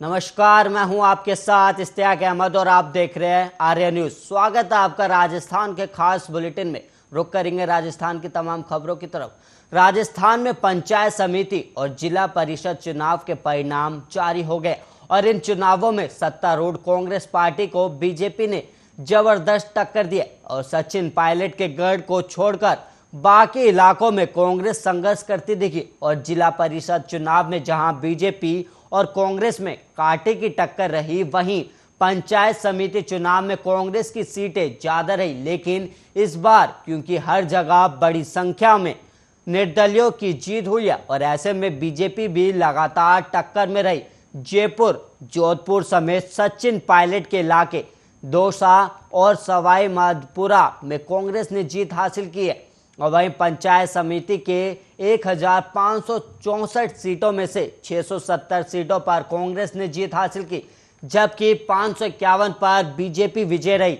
नमस्कार, मैं हूं आपके साथ इश्तियाक अहमद और आप देख रहे हैं आर्य न्यूज। स्वागत है आपका राजस्थान के खास बुलेटिन में। रुक करेंगे राजस्थान की तमाम खबरों की तरफ। राजस्थान में पंचायत समिति और जिला परिषद चुनाव के परिणाम जारी हो गए और इन चुनावों में सत्तारूढ़ कांग्रेस पार्टी को बीजेपी ने जबरदस्त टक्कर दी और सचिन पायलट के गढ़ को छोड़कर बाकी इलाकों में कांग्रेस संघर्ष करती दिखी। और जिला परिषद चुनाव में जहां बीजेपी और कांग्रेस में कांटे की टक्कर रही, वहीं पंचायत समिति चुनाव में कांग्रेस की सीटें ज्यादा रही। लेकिन इस बार क्योंकि हर जगह बड़ी संख्या में निर्दलियों की जीत हुई है और ऐसे में बीजेपी भी लगातार टक्कर में रही। जयपुर, जोधपुर समेत सचिन पायलट के इलाके दौसा और सवाई माधोपुरा में कांग्रेस ने जीत हासिल की है। और वहीं पंचायत समिति के 1564 सीटों में से 670 सीटों पर कांग्रेस ने जीत हासिल की, जबकि 551 पर बीजेपी विजय रही।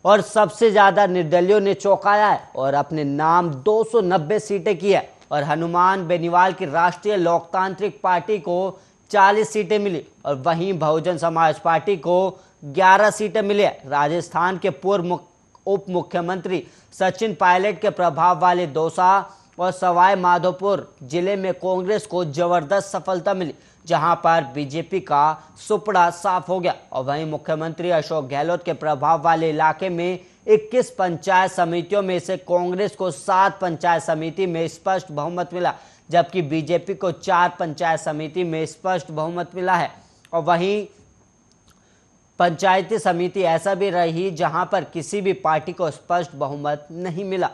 और सबसे ज्यादा निर्दलियों ने चौंकाया है और अपने नाम 290 सीटें की है। और हनुमान बेनीवाल की राष्ट्रीय लोकतांत्रिक पार्टी को 40 सीटें मिली और वहीं बहुजन समाज पार्टी को 11 सीटें मिली है। राजस्थान के पूर्व उप मुख्यमंत्री सचिन पायलट के प्रभाव वाले दौसा और सवाई माधोपुर जिले में कांग्रेस को जबरदस्त सफलता मिली, जहां पर बीजेपी का सुपड़ा साफ हो गया। और वहीं मुख्यमंत्री अशोक गहलोत के प्रभाव वाले इलाके में 21 पंचायत समितियों में से कांग्रेस को 7 पंचायत समिति में स्पष्ट बहुमत मिला, जबकि बीजेपी को 4 पंचायत समिति में स्पष्ट बहुमत मिला है। और वहीं पंचायती समिति ऐसा भी रही जहां पर किसी भी पार्टी को स्पष्ट बहुमत नहीं मिला।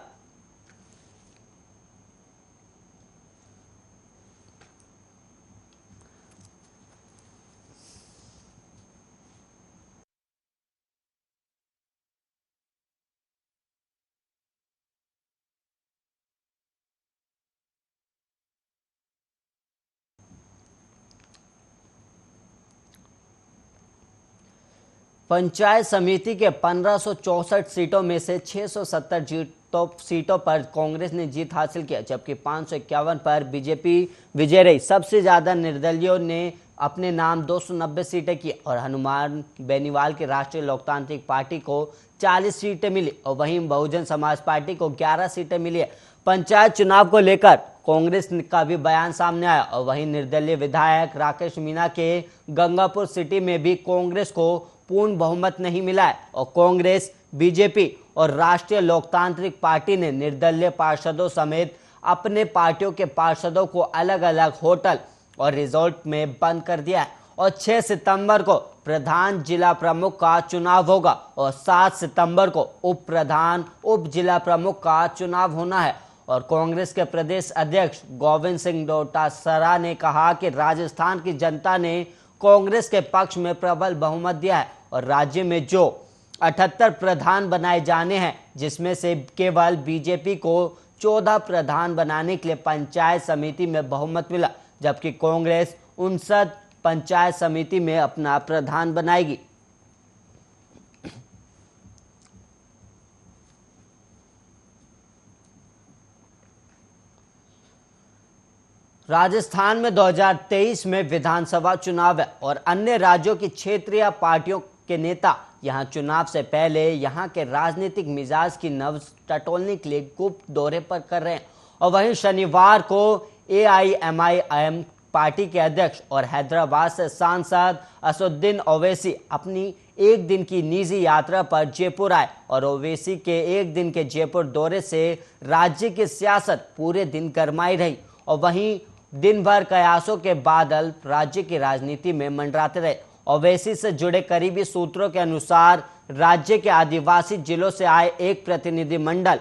पंचायत समिति के 1564 सीटों में से 670 सीटों पर कांग्रेस ने जीत हासिल किया, जबकि 551 पर बीजेपी विजय रही। सबसे ज्यादा निर्दलियों ने अपने नाम 290 सीटें की और हनुमान बेनीवाल की राष्ट्रीय लोकतांत्रिक पार्टी को 40 सीटें मिली और वहीं बहुजन समाज पार्टी को 11 सीटें मिली है। पंचायत चुनाव को लेकर कांग्रेस का भी बयान सामने आया और वहीं निर्दलीय विधायक राकेश मीणा के गंगापुर सिटी में भी कांग्रेस को पूर्ण बहुमत नहीं मिला है। और कांग्रेस, बीजेपी और राष्ट्रीय लोकतांत्रिक पार्टी ने निर्दलीय पार्षदों समेत अपने पार्टियों के पार्षदों को अलग अलग होटल और रिजॉर्ट में बंद कर दिया है। और 6 सितंबर को प्रधान जिला प्रमुख का चुनाव होगा और 7 सितंबर को उप प्रधान, उप जिला प्रमुख का चुनाव होना है। और कांग्रेस के प्रदेश अध्यक्ष गोविंद सिंह डोटासरा ने कहा कि राजस्थान की जनता ने कांग्रेस के पक्ष में प्रबल बहुमत दिया है और राज्य में जो 78 प्रधान बनाए जाने हैं, जिसमें से केवल बीजेपी को 14 प्रधान बनाने के लिए पंचायत समिति में बहुमत मिला, जबकि कांग्रेस 59 पंचायत समिति में अपना प्रधान बनाएगी। राजस्थान में 2023 में विधानसभा चुनाव है और अन्य राज्यों की क्षेत्रीय पार्टियों के नेता यहां चुनाव से पहले यहां के राजनीतिक मिजाज की नब्ज टटोलने के लिए गुप्त दौरे पर कर रहे हैं। और वहीं शनिवार को AIMIM पार्टी के अध्यक्ष और हैदराबाद से सांसद असदुद्दीन ओवैसी अपनी एक दिन की निजी यात्रा पर जयपुर आए और ओवैसी के एक दिन के जयपुर दौरे से राज्य की सियासत पूरे दिन गरमाई रही। और वहीं दिन भर कयासों के बादल राज्य की राजनीति में मंडराते रहे। ओवैसी से जुड़े करीबी सूत्रों के अनुसार राज्य के आदिवासी जिलों से आए एक प्रतिनिधिमंडल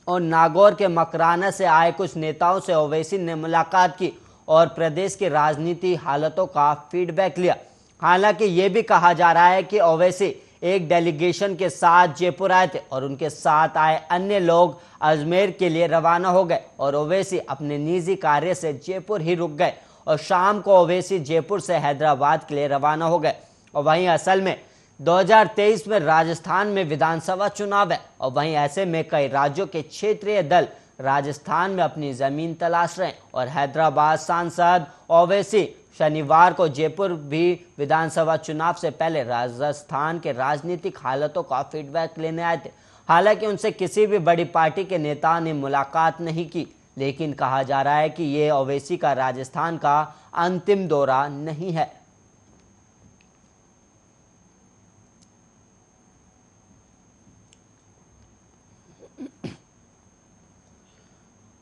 और नागौर के मकराना से आए कुछ नेताओं से ओवैसी ने मुलाकात की और प्रदेश की राजनीति हालतों का फीडबैक लिया। हालांकि ये भी कहा जा रहा है कि ओवैसी एक डेलीगेशन के साथ जयपुर आए थे और उनके साथ आए अन्य लोग अजमेर के लिए रवाना हो गए और ओवैसी अपने निजी कार्य से जयपुर ही रुक गए और शाम को ओवैसी जयपुर से हैदराबाद के लिए रवाना हो गए। और वहीं असल में 2023 में राजस्थान में विधानसभा चुनाव है और वहीं ऐसे में कई राज्यों के क्षेत्रीय दल राजस्थान में अपनी जमीन तलाश रहे हैं और हैदराबाद सांसद ओवैसी शनिवार को जयपुर भी विधानसभा चुनाव से पहले राजस्थान के राजनीतिक हालातों का फीडबैक लेने आए थे। हालांकि उनसे किसी भी बड़ी पार्टी के नेता ने मुलाकात नहीं की, लेकिन कहा जा रहा है कि ये ओवैसी का राजस्थान का अंतिम दौरा नहीं है।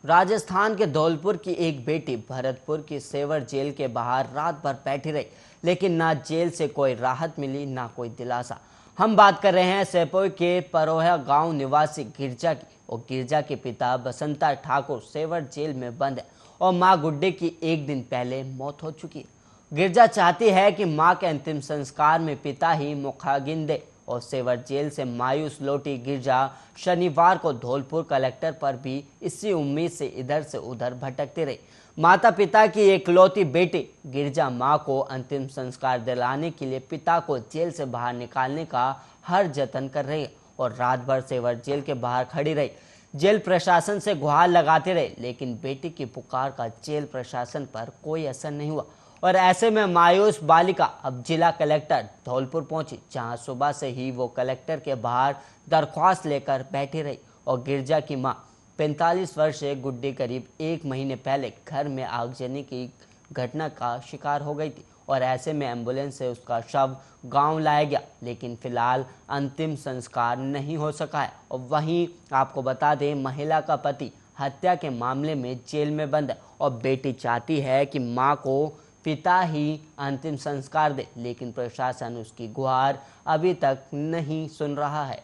राजस्थान के धौलपुर की एक बेटी भरतपुर की सेवर जेल के बाहर रात भर बैठी रही, लेकिन ना जेल से कोई राहत मिली ना कोई दिलासा। हम बात कर रहे हैं सेपोई के परोहा गांव निवासी गिरजा की। और गिरजा के पिता बसंता ठाकुर सेवर जेल में बंद है और मां गुड्डे की एक दिन पहले मौत हो चुकी है। गिरजा चाहती है कि मां के अंतिम संस्कार में पिता ही मुखाग्नि दे और सेवर जेल से मायूस लौटी गिरजा शनिवार को धौलपुर कलेक्टर पर भी इसी उम्मीद से इधर से उधर भटकती रही। माता पिता की एकलौती बेटी गिरजा मां को अंतिम संस्कार दिलाने के लिए पिता को जेल से बाहर निकालने का हर जतन कर रही है और रात भर सेवर जेल के बाहर खड़ी रही। जेल प्रशासन से गुहार लगाते रहे, लेकिन बेटी की पुकार का जेल प्रशासन पर कोई असर नहीं हुआ और ऐसे में मायूस बालिका अब जिला कलेक्टर धौलपुर पहुंची, जहां सुबह से ही वो कलेक्टर के बाहर दरख्वास्त लेकर बैठी रही। और गिरजा की मां 45 वर्षीय गुड्डी करीब 1 महीने पहले घर में आगजनी की घटना का शिकार हो गई थी और ऐसे में एम्बुलेंस से उसका शव गांव लाया गया, लेकिन फिलहाल अंतिम संस्कार नहीं हो सका है। और वहीं आपको बता दें, महिला का पति हत्या के मामले में जेल में बंद है और बेटी चाहती है कि मां को पिता ही अंतिम संस्कार दे, लेकिन प्रशासन उसकी गुहार अभी तक नहीं सुन रहा है।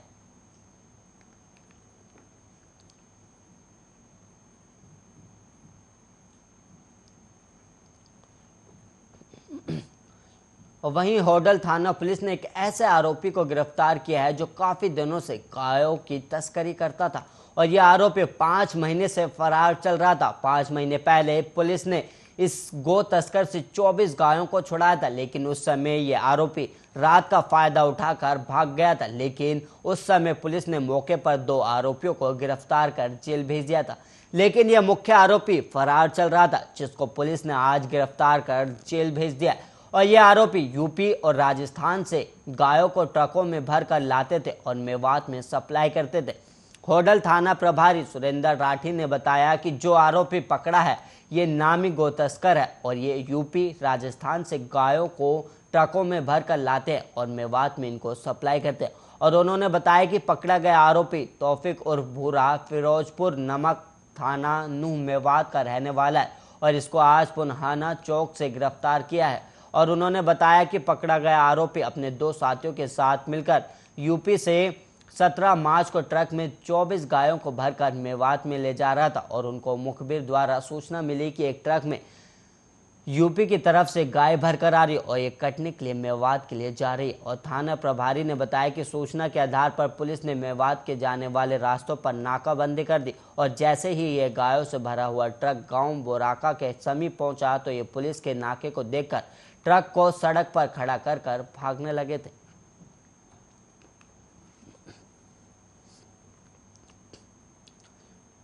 और वहीं होडल थाना पुलिस ने एक ऐसे आरोपी को गिरफ्तार किया है जो काफी दिनों से गायों की तस्करी करता था और यह आरोपी 5 महीने से फरार चल रहा था। 5 महीने पहले पुलिस ने इस गो तस्कर से 24 गायों को छुड़ाया था, लेकिन उस समय यह आरोपी रात का फायदा उठाकर भाग गया था। लेकिन उस समय पुलिस ने मौके पर 2 आरोपियों को गिरफ्तार कर जेल भेज दिया था, लेकिन यह मुख्य आरोपी फरार चल रहा था, जिसको पुलिस ने आज गिरफ्तार कर जेल भेज दिया। और ये आरोपी यूपी और राजस्थान से गायों को ट्रकों में भर कर लाते थे और मेवात में सप्लाई करते थे। होडल थाना प्रभारी सुरेंद्र राठी ने बताया कि जो आरोपी पकड़ा है ये नामी गो तस्कर है और ये यूपी राजस्थान से गायों को ट्रकों में भर कर लाते हैं और मेवात में इनको सप्लाई करते हैं। और उन्होंने बताया कि पकड़ा गया आरोपी तौफिक उर्फ भूरा फिरोजपुर नमक थाना नूह मेवात का रहने वाला है और इसको आज पुनहाना चौक से गिरफ्तार किया है। और उन्होंने बताया कि पकड़ा गया आरोपी अपने 2 साथियों के साथ मिलकर यूपी से 17 मार्च को ट्रक में 24 गायों को भरकर मेवात में ले जा रहा था और उनको मुखबिर द्वारा सूचना मिली कि एक ट्रक में यूपी की तरफ से गाय भरकर आ रही और ये कटने के लिए मेवात के लिए जा रही है। और थाना प्रभारी ने बताया कि सूचना के आधार पर पुलिस ने मेवात के जाने वाले रास्तों पर नाकाबंदी कर दी और जैसे ही ये गायों से भरा हुआ ट्रक गांव बोराका के समीप पहुंचा तो ये पुलिस के नाके को देखकर ट्रक को सड़क पर खड़ा कर भागने लगे थे।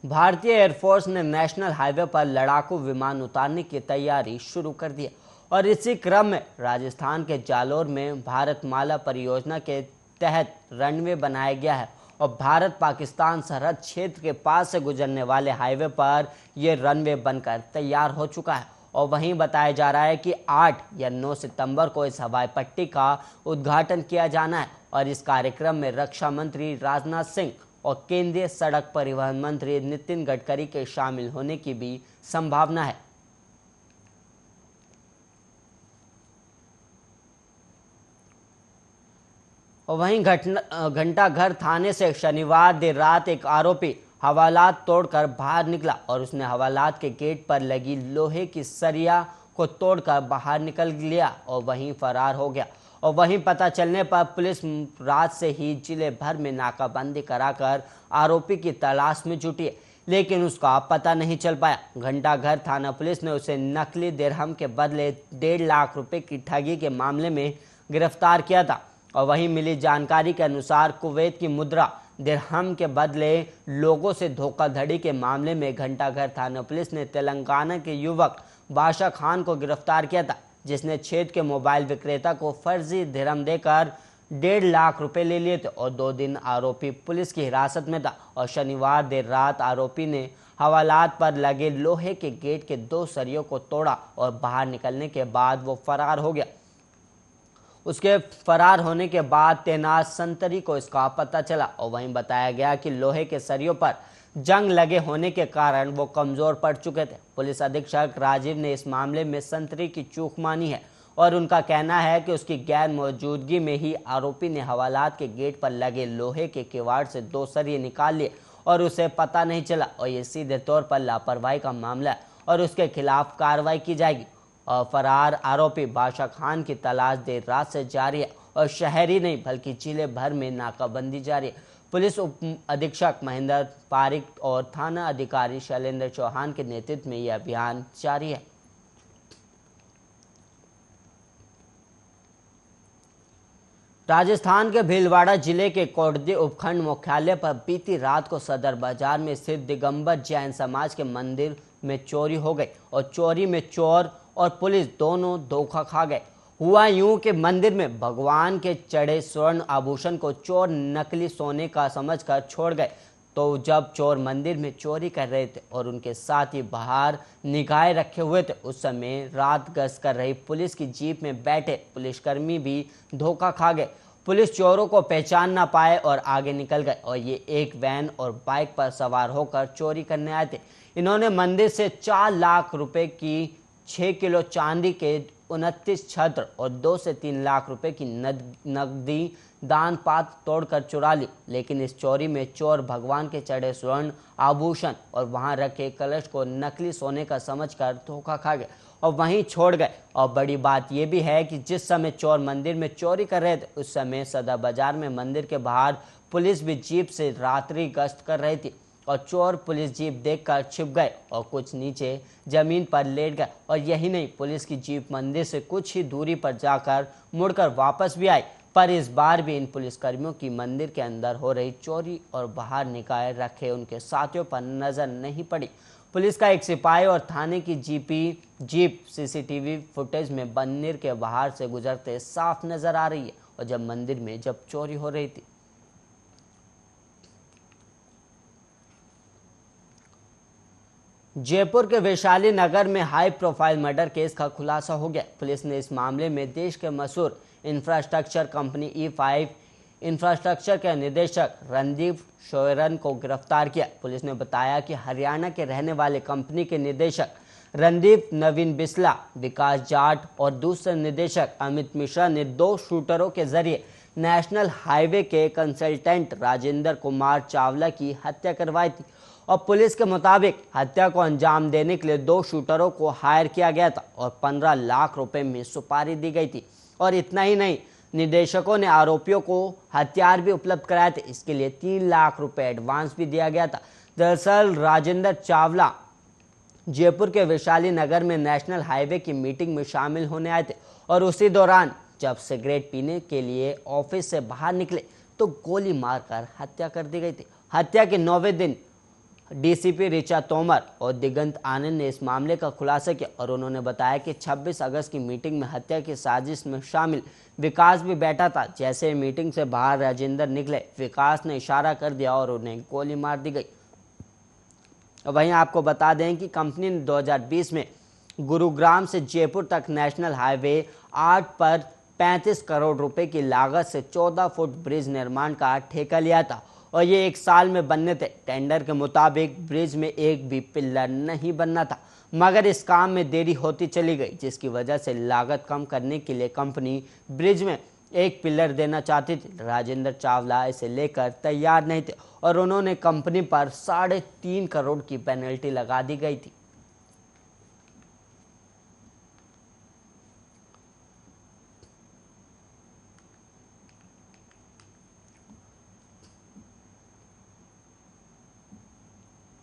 भारतीय एयरफोर्स ने नेशनल हाईवे पर लड़ाकू विमान उतारने की तैयारी शुरू कर दी है और इसी क्रम में राजस्थान के जालोर में भारतमाला परियोजना के तहत रनवे बनाया गया है और भारत पाकिस्तान सरहद क्षेत्र के पास से गुजरने वाले हाईवे पर यह रनवे बनकर तैयार हो चुका है। और वहीं बताया जा रहा है कि 8 या 9 सितंबर को इस हवाई पट्टी का उद्घाटन किया जाना है और इस कार्यक्रम में रक्षा मंत्री राजनाथ सिंह और केंद्रीय सड़क परिवहन मंत्री नितिन गडकरी के शामिल होने की भी संभावना है। और वहीं घंटाघर थाने से शनिवार देर रात एक आरोपी हवालात तोड़कर बाहर निकला और उसने हवालात के गेट पर लगी लोहे की सरिया को तोड़कर बाहर निकल लिया और वहीं फरार हो गया। और वहीं पता चलने पर पुलिस रात से ही जिले भर में नाकाबंदी कराकर आरोपी की तलाश में जुटी है, लेकिन उसका पता नहीं चल पाया। घंटाघर थाना पुलिस ने उसे नकली दिरहम के बदले 1.5 लाख रुपए की ठगी के मामले में गिरफ्तार किया था। और वहीं मिली जानकारी के अनुसार कुवैत की मुद्रा दिरहम के बदले लोगों से धोखाधड़ी के मामले में घंटाघर थाना पुलिस ने तेलंगाना के युवक बादशाह खान को गिरफ्तार किया था, जिसने छेद के मोबाइल विक्रेता को फर्जी धर्म देकर 1.5 लाख रुपए ले लिए थे और 2 दिन आरोपी पुलिस की हिरासत में था। और शनिवार देर रात आरोपी ने हवालात पर लगे लोहे के गेट के 2 सरियों को तोड़ा और बाहर निकलने के बाद वो फरार हो गया। उसके फरार होने के बाद तैनात संतरी को इसका पता चला और वहीं बताया गया कि लोहे के सरियों पर जंग लगे होने के कारण वो कमजोर पड़ चुके थे। पुलिस अधीक्षक राजीव ने इस मामले में संतरी की चूक मानी है और उनका कहना है कि उसकी गैर मौजूदगी में ही आरोपी ने हवालात के गेट पर लगे लोहे के किवाड़ से 2 सरिये निकाल लिए और उसे पता नहीं चला और ये सीधे तौर पर लापरवाही का मामला है और उसके खिलाफ कार्रवाई की जाएगी। और फरार आरोपी बादशाह खान की तलाश देर रात से जारी है और शहर ही नहीं बल्कि जिले भर में नाकाबंदी जारी है। पुलिस उप अधीक्षक महेंद्र पारिक और थाना अधिकारी शैलेंद्र चौहान के नेतृत्व में यह अभियान जारी है। राजस्थान के भीलवाड़ा जिले के कोटदी उपखंड मुख्यालय पर बीती रात को सदर बाजार में स्थित दिगंबर जैन समाज के मंदिर में चोरी हो गई और चोरी में चोर और पुलिस दोनों धोखा खा गए। हुआ यूं कि मंदिर में भगवान के चढ़े स्वर्ण आभूषण को चोर नकली सोने का समझकर छोड़ गए। तो जब चोर मंदिर में चोरी कर रहे थे और उनके साथ ही बाहर निगाहें रखे हुए थे, उस समय रात गश्त कर रही पुलिस की जीप में बैठे पुलिसकर्मी भी धोखा खा गए। पुलिस चोरों को पहचान ना पाए और आगे निकल गए और ये एक वैन और बाइक पर सवार होकर चोरी करने आए थे। इन्होंने मंदिर से 4 लाख रुपए की 6 किलो चांदी के 29 छत्र और 2 से 3 लाख रुपए की नकदी दान पात्र तोड़कर चुरा ली। लेकिन इस चोरी में चोर भगवान के चढ़े स्वर्ण आभूषण और वहां रखे कलश को नकली सोने का समझकर धोखा खा गए और वहीं छोड़ गए। और बड़ी बात यह भी है कि जिस समय चोर मंदिर में चोरी कर रहे थे, उस समय सदर बाजार में मंदिर के बाहर पुलिस भी जीप से रात्रि गश्त कर रही थी और चोर पुलिस जीप देखकर छिप गए और कुछ नीचे जमीन पर लेट गए। और यही नहीं, पुलिस की जीप मंदिर से कुछ ही दूरी पर जाकर मुड़कर वापस भी आई। पर इस बार भी इन पुलिसकर्मियों की मंदिर के अंदर हो रही चोरी और बाहर निकाय रखे उनके साथियों पर नजर नहीं पड़ी। पुलिस का एक सिपाही और थाने की जीप सीसीटीवी फुटेज में मंदिर के बाहर से गुजरते साफ नजर आ रही है और जब मंदिर में चोरी हो रही थी। जयपुर के वैशाली नगर में हाई प्रोफाइल मर्डर केस का खुलासा हो गया। पुलिस ने इस मामले में देश के मशहूर इंफ्रास्ट्रक्चर कंपनी E5 इंफ्रास्ट्रक्चर के निदेशक रणदीप शोयरन को गिरफ्तार किया। पुलिस ने बताया कि हरियाणा के रहने वाले कंपनी के निदेशक रणदीप, नवीन बिस्ला, विकास जाट और दूसरे निदेशक अमित मिश्रा ने 2 शूटरों के जरिए नेशनल हाईवे के कंसल्टेंट राजेंद्र कुमार चावला की हत्या करवाई थी। और पुलिस के मुताबिक हत्या को अंजाम देने के लिए 2 शूटरों को हायर किया गया था और 15 लाख रुपए में सुपारी दी गई थी। और इतना ही नहीं, निदेशकों ने आरोपियों को हथियार भी उपलब्ध कराए थे। इसके लिए 3 लाख रुपए एडवांस भी दिया गया था। दरअसल राजेंद्र चावला जयपुर के वैशाली नगर में नेशनल हाईवे की मीटिंग में शामिल होने आए थे और उसी दौरान जब सिगरेट पीने के लिए ऑफिस से बाहर निकले तो गोली मारकर हत्या कर दी गई थी। हत्या के 9वें दिन डीसीपी ऋचा तोमर और दिगंत आनंद ने इस मामले का खुलासा किया और उन्होंने बताया कि 26 अगस्त की मीटिंग में हत्या की साजिश में शामिल विकास भी बैठा था। जैसे मीटिंग से बाहर राजेंद्र निकले, विकास ने इशारा कर दिया और उन्हें गोली मार दी गई। वहीं आपको बता दें कि कंपनी ने 2020 में गुरुग्राम से जयपुर तक नेशनल हाईवे 8 पर 35 करोड़ रुपए की लागत से 14 फुट ब्रिज निर्माण का ठेका लिया था और ये 1 साल में बनने थे। टेंडर के मुताबिक ब्रिज में एक भी पिलर नहीं बनना था, मगर इस काम में देरी होती चली गई, जिसकी वजह से लागत कम करने के लिए कंपनी ब्रिज में एक पिलर देना चाहती थी। राजेंद्र चावला इसे लेकर तैयार नहीं थे और उन्होंने कंपनी पर 3.5 करोड़ की पेनल्टी लगा दी गई थी।